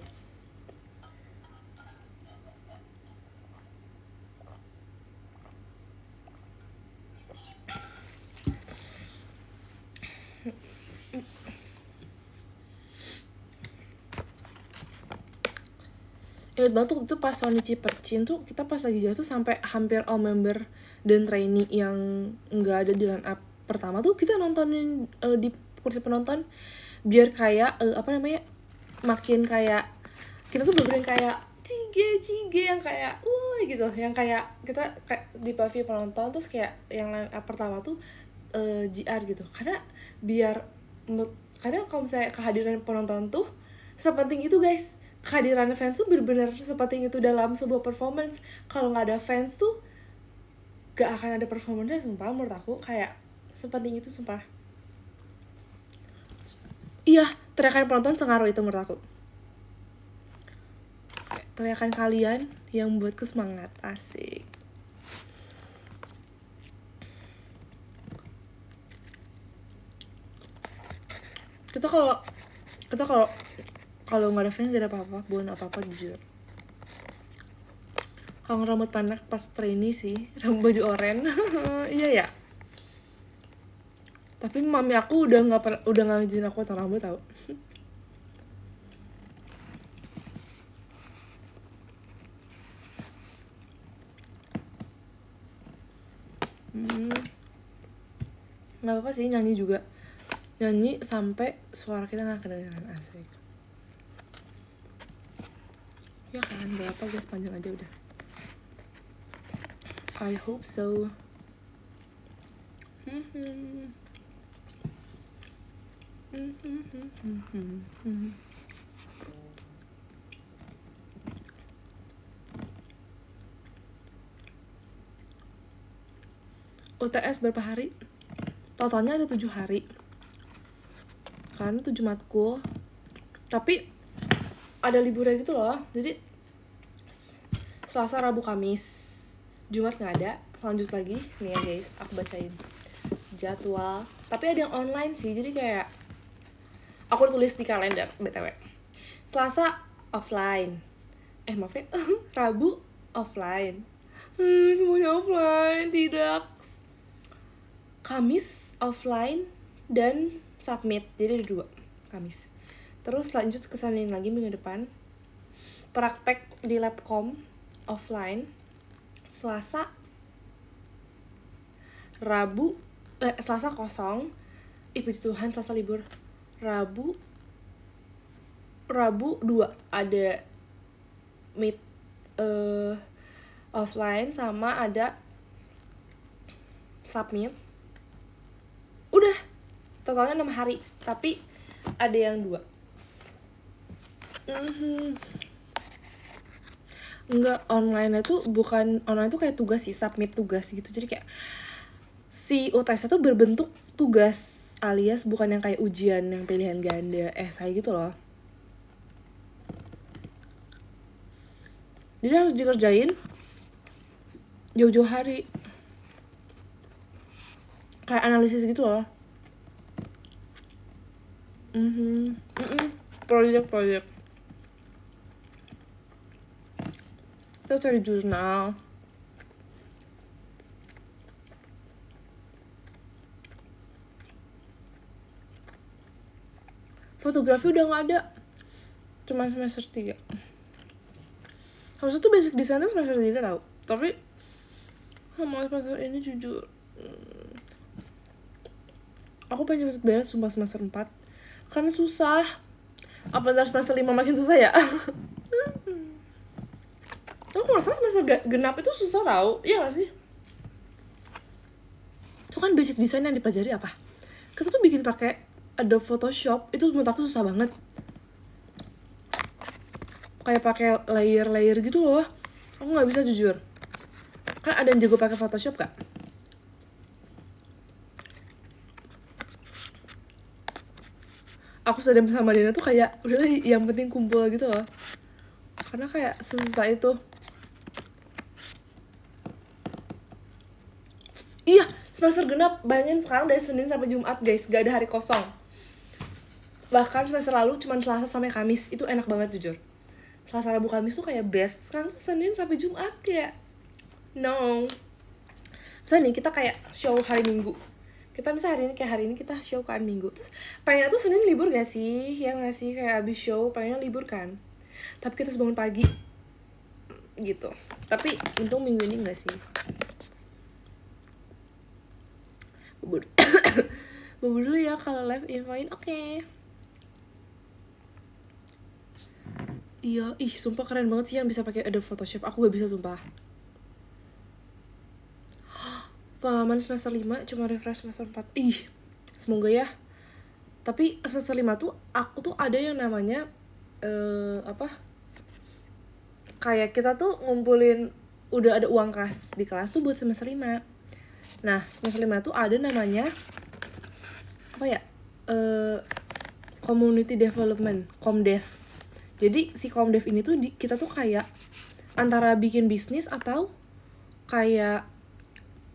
Ingat banget tuh itu pas Sony Cipercin tuh, kita pas lagi jatuh sampai hampir all member dan trainee yang nggak ada di line up pertama tuh kita nontonin di kursi penonton, biar kayak makin kayak kita tuh bener-bener kayak cige yang kayak wah gitu, yang kayak kita kayak di pavilion penonton, terus kayak yang line up pertama tuh GR gitu, karena biar kadang kalau misalnya kehadiran penonton tuh sepenting itu guys. Kehadiran fans tuh bener-bener sepenting itu dalam sebuah performance. Kalau nggak ada fans tuh gak akan ada performance, sumpah. Menurut aku kayak sepenting itu, sumpah. Iya, teriakan penonton sengaruh itu menurut aku. Teriakan kalian yang buatku semangat, asik. Kita kalau nggak ada fans gak ada apa-apa, bukan apa-apa jujur. Kalau rambut pendek pas trainee sih, rambut baju oranye. Iya ya. Tapi mami aku udah nggak ngizinin aku potong rambut tau. Nggak apa-apa sih nyanyi juga, nyanyi sampai suara kita nggak kedengeran, asik. Ya kan, berapa guys, panjang aja udah. I hope so. UTS berapa hari? Totalnya ada 7 hari. Karena 7 matkul. Tapi ada liburnya gitu loh. Jadi Selasa, Rabu, Kamis. Jumat nggak ada. Lanjut lagi. Nih ya guys, aku bacain jadwal. Tapi ada yang online sih. Jadi kayak aku tulis di kalender BTW. Selasa offline. Maafin. Rabu offline. Semuanya offline, tidak. Kamis offline dan submit. Jadi ada 2 Kamis. Terus lanjut ke Senin lagi minggu depan. Praktek di Labcom offline. Selasa Selasa kosong. Puji Tuhan, Selasa libur. Rabu 2 ada meet offline sama ada submit. Udah totalnya 6 hari, tapi ada yang 2. Enggak, online itu bukan online tuh kayak tugas sih, submit tugas gitu. Jadi kayak si UTS itu berbentuk tugas, alias bukan yang kayak ujian yang pilihan ganda esai gitu loh. Jadi harus dikerjain jauh-jauh hari, kayak analisis gitu loh. Project kita cari jurnal. Fotografi udah nggak ada, cuman semester 3. Harusnya tuh basic design tuh semester 3 tau. Tapi mau semester ini jujur aku pengen cepet beres sumpah semester 4. Karena susah. Apa ntar semester 5 makin susah ya? Aku merasa semester genap itu susah tau. Iya gak sih? Itu kan basic design yang dipelajari apa? Kita tuh bikin pakai Adobe Photoshop. Itu menurut aku susah banget. Kayak pakai layer-layer gitu loh. Aku nggak bisa jujur. Kan ada yang jago pakai Photoshop gak? Aku sedang sama Dina tuh kayak udahlah yang penting kumpul gitu loh. Karena kayak susah itu. Iya, semester genap banyak sekarang dari Senin sampai Jumat guys, gak ada hari kosong. Bahkan semester lalu cuma Selasa sampai Kamis, itu enak banget jujur. Selasa, Rabu, Kamis tuh kayak best. Sekarang tuh Senin sampai Jumat kayak no. Misalnya nih kita kayak show hari Minggu, kita misalnya hari ini kita show kan Minggu, terus pengennya tuh Senin libur gak sih, ya gak sih, kayak abis show pengennya libur kan, tapi kita harus bangun pagi gitu. Tapi untung minggu ini enggak sih. Bubur bubur dulu ya kalau live infoin. Oke. Iya, ih sumpah keren banget sih yang bisa pakai Adobe Photoshop. Aku gak bisa sumpah. Pengalaman semester 5 cuma refresh semester 4. Ih, semoga ya. Tapi semester 5 tuh aku tuh ada yang namanya kayak kita tuh ngumpulin udah ada uang kas di kelas tuh buat semester 5. Nah, semester 5 tuh ada namanya community development, Comdev. Jadi si Comdev ini tuh kita tuh kayak antara bikin bisnis atau kayak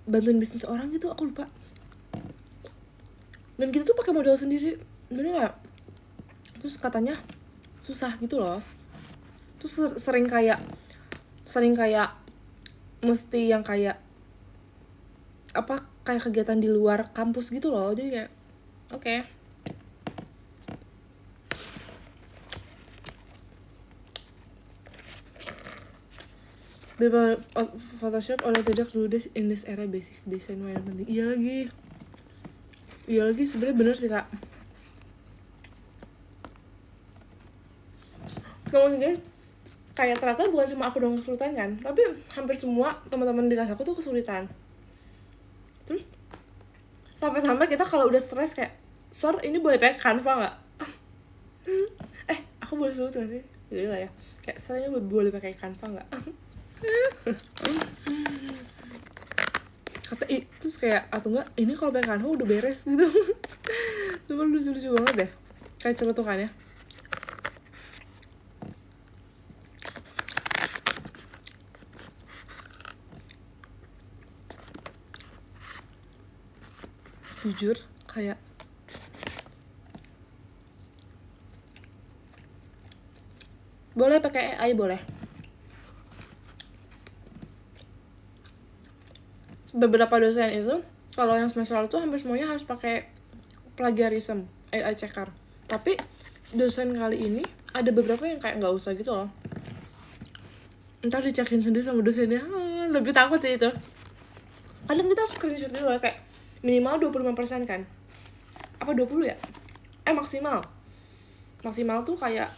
bantuin bisnis orang gitu, aku lupa. Dan kita tuh pakai modal sendiri, bener gak? Terus katanya susah gitu loh. Terus sering kayak mesti yang kayak kayak kegiatan di luar kampus gitu loh. Jadi kayak oke. Photoshop oleh tidak dulu deh in this era, basic design yang penting. Iya lagi sebenarnya bener sih kak. Gak maksudnya kayak ternyata bukan cuma aku doang kesulitan kan, tapi hampir semua teman-teman di kelas aku tuh kesulitan. Terus sampai kita kalau udah stres kayak, Sir ini boleh pakai Canva nggak? Aku boleh sebut nggak sih? Jadi lah ya, kayak Sir ini boleh pakai Canva nggak? Kata terus kayak atau enggak ini kalau pakai Canva udah beres gitu. Cuma lucu banget deh, kayak celotukannya. Jujur kayak boleh pakai AI, boleh. Beberapa dosen itu kalau yang semester lalu tuh hampir semuanya harus pakai plagiarism, AI checker. Tapi dosen kali ini ada beberapa yang kayak nggak usah gitu loh. Ntar dicekin sendiri sama dosennya. Lebih takut sih itu. Kadang kita harus screenshot dulu ya, kayak minimal 25% kan? Apa 20 ya? Maksimal tuh kayak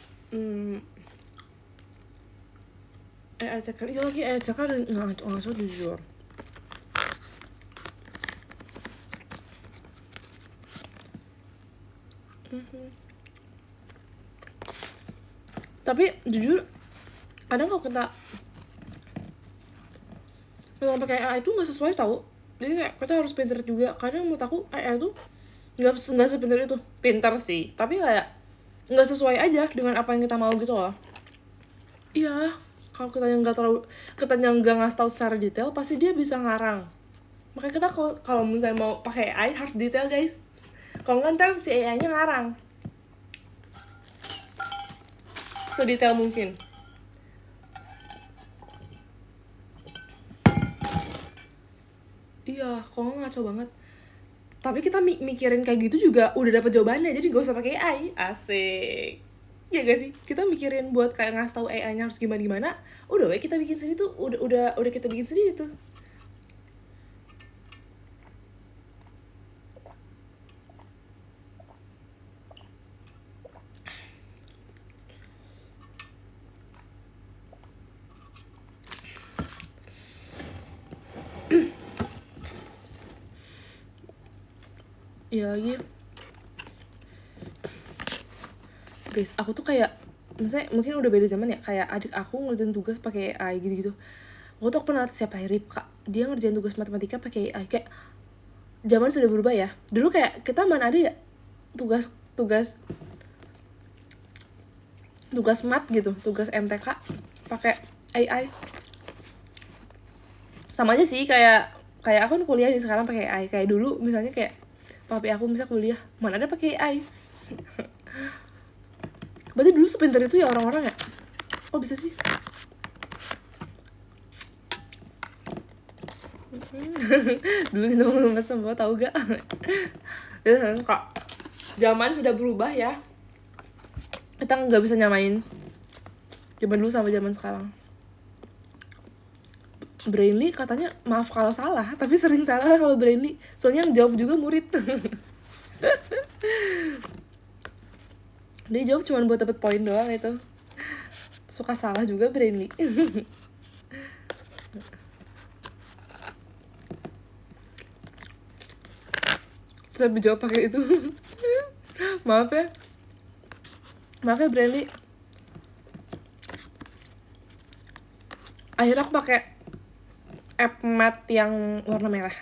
AI checker. Iya lagi AI checker ngaco jujur. Tapi jujur kadang kalau kita memang pakai AI itu nggak sesuai tahu. Jadi kayak kita harus pinter juga. Kadang menurut aku AI itu nggak sepinter itu. Pinter sih, tapi kayak nggak sesuai aja dengan apa yang kita mau gitu loh. Iya, kalau kita yang nggak ngasih tahu secara detail, pasti dia bisa ngarang. Makanya kita kalau misalnya mau pakai AI harus detail guys. Kalau nggak ntar si AI-nya ngarang sedetail mungkin. Iya, kalau nggak ngaco banget. Tapi kita mikirin kayak gitu juga udah dapet jawabannya, jadi gak usah pakai AI. Asik. Ya gak sih? Kita mikirin buat kayak ngasih tahu AI-nya harus gimana, udah kita bikin sendiri tuh, udah kita bikin sendiri tuh. Iya lagi. Guys, aku tuh kayak Maksudnya mungkin udah beda zaman ya, kayak adik aku ngerjain tugas pakai AI gitu-gitu. Aku tuh pernah siapa Ripka, dia ngerjain tugas matematika pakai AI. Kayak zaman sudah berubah ya. Dulu kayak kita mana ada ya tugas mat gitu, tugas MTK pakai AI. Sama aja sih, kayak aku kan kuliah nih sekarang pakai AI. Kayak dulu misalnya kayak papi aku misalnya kuliah, mana ada pakai AI. Berarti dulu sepintar itu ya orang-orang ya? Kok bisa sih? Dulu kita mau semua tahu gak? Kak, zaman sudah berubah ya. Kita nggak bisa nyamain zaman dulu sama zaman sekarang. Brainly katanya maaf kalau salah, tapi sering salah kalau Brainly. Soalnya yang jawab juga murid. Dia jawab cuma buat dapet poin doang itu. Suka salah juga Brainly. Saya jawab pakai itu. Maaf ya Brainly. Akhirnya aku pakai app mat yang warna merah.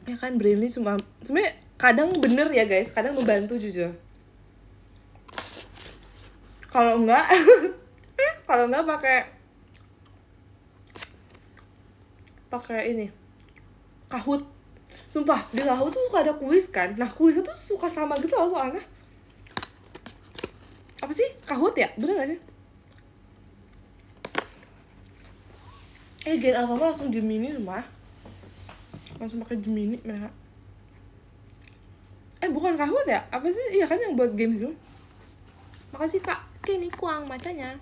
Ya kan, Brainly cuma sebenarnya kadang bener ya guys, kadang membantu jujur. Kalau enggak pakai ini Kahoot. Sumpah di Kahoot tuh suka ada kuis kan. Nah kuisnya tuh suka sama gitu loh soalnya. Apa sih Kahoot ya, bener gak sih? Gen Alpha langsung Gemini semua. Langsung pakai Gemini mereka. Bukan Kahoot ya? Apa sih? Iya kan yang buat game itu. Makasih Kak Kenny Kuang macanya.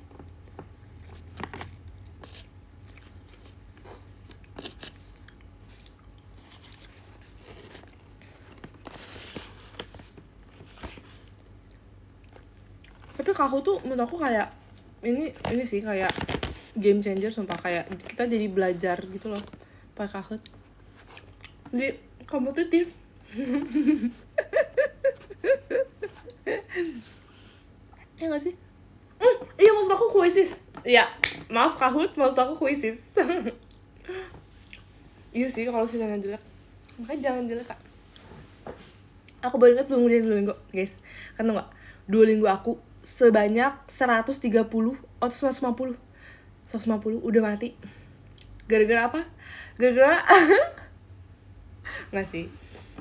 Tapi Kahoot tuh menurut aku kayak ini sih kayak game changer sumpah, kayak kita jadi belajar gitu loh pakai Kahoot. Jadi kompetitif. Ya gak sih? Iya maksud aku kuisis. Iya, maaf Kahoot, maksud aku kuisis. Iya sih kalau sih jangan jelek. Makanya jangan jelek Kak. Aku baru ingat belum ngerjain Duolingo guys. Kan tau gak, Duolingo aku sebanyak 130 atau 150 udah mati. Gara-gara apa? Gara-gara nggak sih,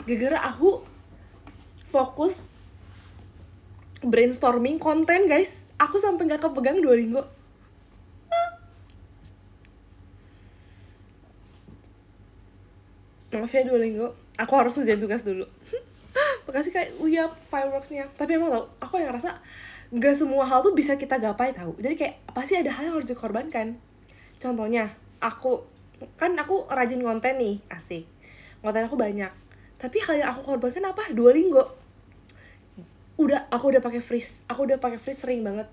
gara-gara aku fokus brainstorming konten guys. Aku sampai nggak kepegang Duolingo. Maaf ya Duolingo, aku harus ngerjain tugas dulu. Makasih kayak Uya fireworksnya. Tapi emang tau, aku yang ngerasa nggak semua hal tuh bisa kita gapai tahu. Jadi kayak pasti ada hal yang harus dikorbankan. Contohnya, aku rajin konten nih, asik. Konten aku banyak. Tapi hal yang aku korbankan apa? Duolingo. Aku udah pakai freeze. Aku udah pakai freeze sering banget.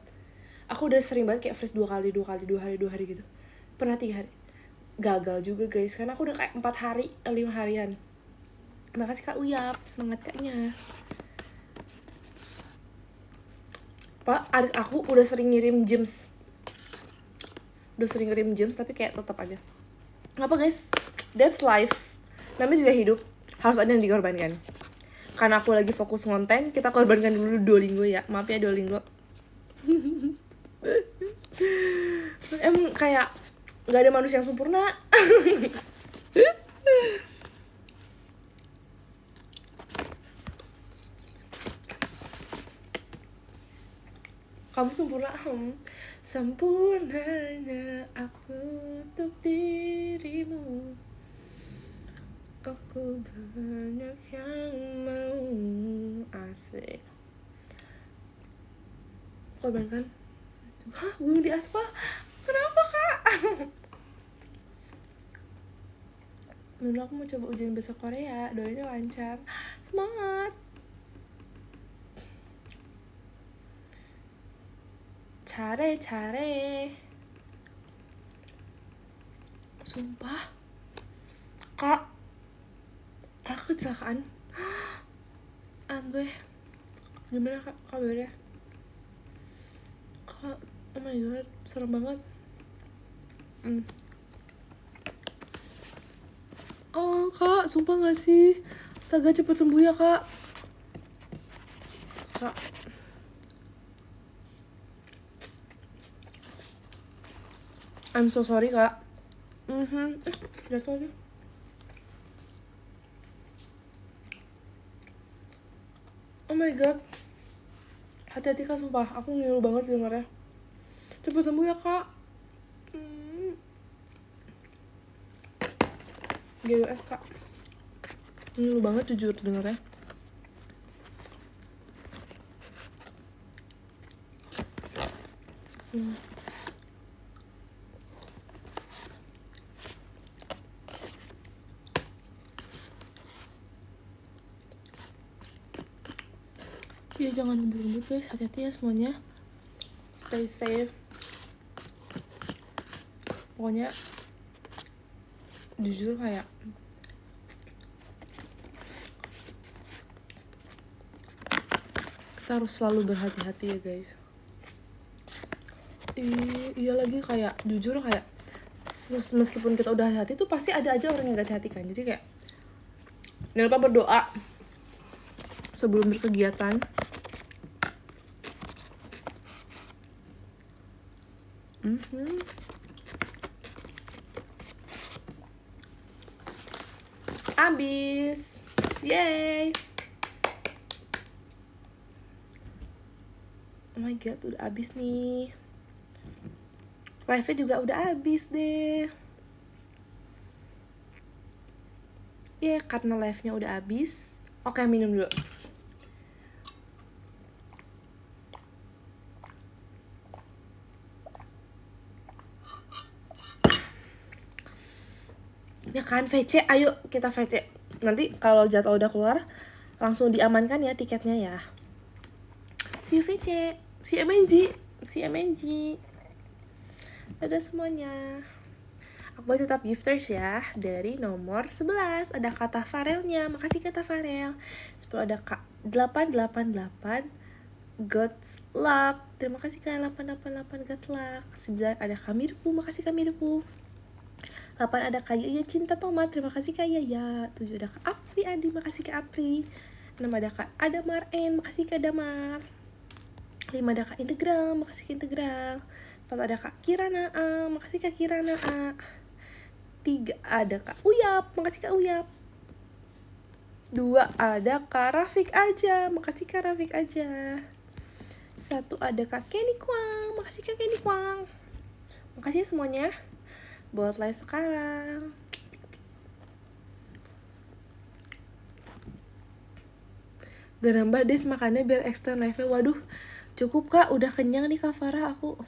Aku udah sering banget kayak freeze 2 hari gitu. Pernah 3 hari. Gagal juga guys, karena aku udah kayak 4 hari, 5 harian. Makasih Kak Uyap, semangat Kaknya. Pak, adik aku udah sering ngirim gems. Tapi kayak tetap aja. Ngapa guys? That's life. Namanya juga hidup. Harus ada yang dikorbankan. Karena aku lagi fokus ngonten, kita korbankan dulu Duolingo ya. Maaf ya Duolingo. Kayak gak ada manusia yang sempurna. Kamu sempurna. Sempurnanya aku untuk dirimu. Aku banyak yang mau. Asik. Korbankan. Hah, gunung di aspal? Kenapa Kak? Menurut aku mau coba ujian bahasa Korea. Doanya lancar. Semangat. Care. Sumpah Kak kecelakaan. Aneh. Gimana kak kabarnya? Kak, oh my god, serem banget. Oh kak, sumpah gak sih? Astaga, cepet sembuh ya kak. Kak, I'm so sorry kak. Jatuh aja. Oh my god, hati-hati kak, sumpah aku ngilu banget dengarnya. Cepet sembuh ya kak. GWS kak, ngilu banget jujur dengarnya. Ya jangan ngebut-ngebut guys, hati-hati ya semuanya. Stay safe. Pokoknya jujur kayak kita harus selalu berhati-hati ya guys. Iya lagi kayak jujur kayak meskipun kita udah hati-hati tuh pasti ada aja orang yang gak hati-hati kan. Jadi kayak jangan lupa berdoa sebelum berkegiatan. Abis, yay! Oh my god, udah abis nih. Live-nya juga udah abis deh. Ya, karena live-nya udah abis. Oke, minum dulu. Ya kan, VC, ayo kita VC. Nanti kalau jadwal udah keluar, langsung diamankan ya tiketnya ya. See you VC, see you MNG. Dadah semuanya. Aku tetap gifters ya. Dari nomor 11 ada kata Farelnya. Makasih kata Farel. 10 ada 888 God's Luck. Terima kasih kak 888 God's Luck. 9 ada Kamirku. Makasih Kamirku. 8 ada Kak Yaya Cinta Tomat. Terima kasih Kak Yaya. 7 ada Kak Apri Adi. Makasih Kak Apri. 6 ada Kak Adamar N. Makasih Kak Damar. 5 ada Kak Integral. Makasih Kak Integral. 4 ada Kak Kirana A. Makasih Kak Kirana A. 3 ada Kak Uyap. Makasih Kak Uyap. 2 ada Kak Rafik aja. Makasih Kak Rafik aja. 1 ada Kak Kenny Kwang. Makasih Kak Kenny Kwang. Makasih semuanya buat live sekarang. Gak nambah des makannya biar extend live-nya. Waduh, cukup kak, udah kenyang nih Kak Farah aku.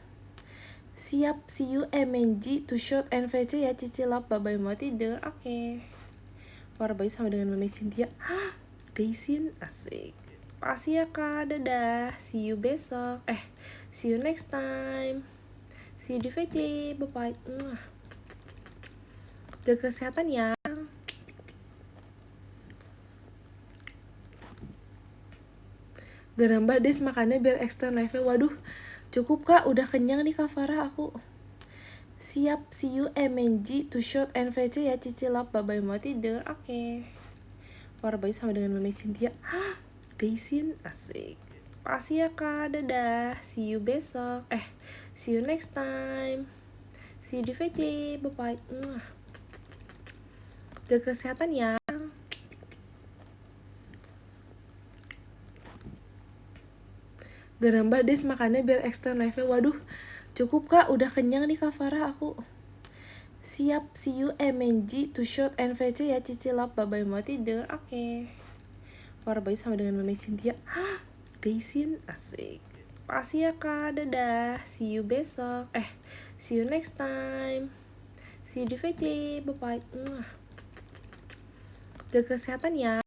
Siap, see you MNG to shot NVC ya, cicil up, bye-bye mau tidur. Oke. Farah bayi sama dengan Meme Cynthia. Daisin, asik. Makasih ya kak, dadah. See you besok. See you next time. See you di VC, bye-bye. Jaga kesehatan ya. Gak nambah des makannya biar extend live-nya. Waduh, cukup kak, udah kenyang nih Kak Farah aku. Siap, see you MNG to shot NVC ya, cicil up, bye-bye mau tidur. Oke. Farah bayi sama dengan Meme Cynthia. Daisin, asik. Makasih ya kak, dadah. See you besok. See you next time. See you di VC, bye-bye. Jaga kesehatan ya. Gak nambah des makannya biar extend live-nya. Waduh, cukup kak, udah kenyang nih Kak Farah aku. Siap, see you MNG to shot NVC ya, cicil up, bye-bye mau tidur. Oke. Farah bayi sama dengan Meme Cynthia. Daisin, asik. Makasih ya kak, dadah. See you besok. See you next time. See you di VC, bye-bye. Jaga kesehatan ya.